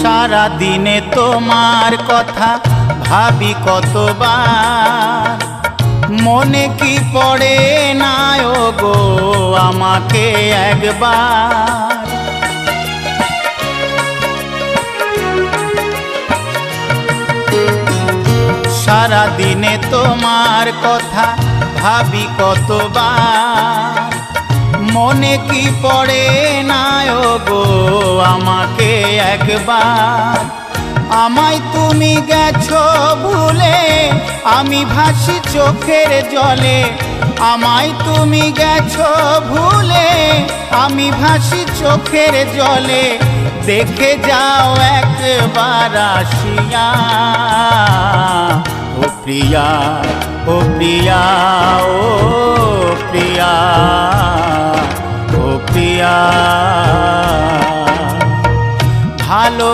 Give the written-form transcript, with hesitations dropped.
সারা দিনে তোমার কথা ভাবি কতবার, মনে কি পড়ে না গো আমাকে একবার। সারা দিনে তোমার কথা ভাবি কতবার, মনে কি পড়ে না গো আমাকে একবার। আমায় তুমি গেছো ভুলে, আমি ভাসি চোখের জলে। আমায় তুমি গেছো ভুলে, আমি ভাসি চোখের জলে। দেখে যাও একবার আসিয়া, ও প্রিয়া, ও প্রিয়া, ও প্রিয়া, ও প্রিয়া। ভালো